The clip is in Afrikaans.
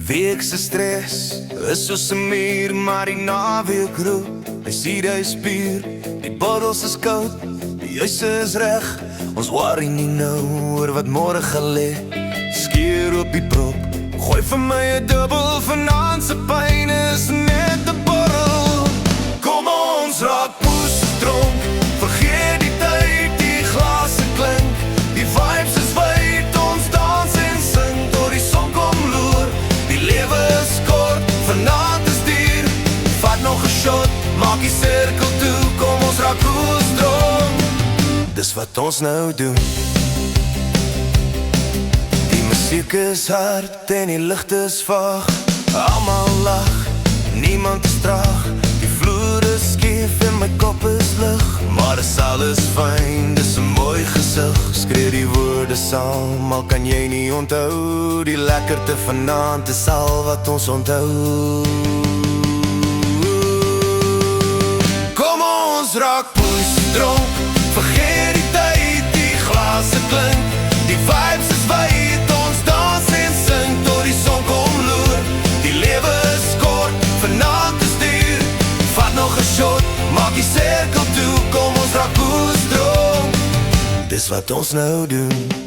week se stres is soos 'n muur, maar die naweek roep. Hy sien hy spier, die bottels is koud, die huise is reg. Ons worry nie nou oor wat môre gaan lê. Skeer op die prop, gooi vir my 'n dubbel. Vanaand se pyn is net 'n borrel. Kom ons raak poes dronk, vergeet die tyd, die glase klink. Die vibes is wyd, ons dans en sing tot die son kom loer. Die lewe is kort, vanaand is duur. Vat nog 'n shot, maak die sirkel toe. Kom ons raak poes dronk, dis wat ons nou doen. Die musiek is hard en die lig is vaag. Almal lag, niemand is traag. Die vloer is skief en my kop is lig. Maar dis alles fyn, dis 'n mooi gesig. Skree die woorde saam, al kan jy nie onthou. Die lekkerte vanaand is al wat ons onthou. Kom ons raak poes dronk, vergeet die tyd, die glase klink. Die vibes is wyd, ons dans en sing tot die son kom loer. Die lewe is kort, vanaand is duur. Vat nog 'n shot, maak die sirkel toe. Kom ons raak poes dronk, dis wat ons nou doen.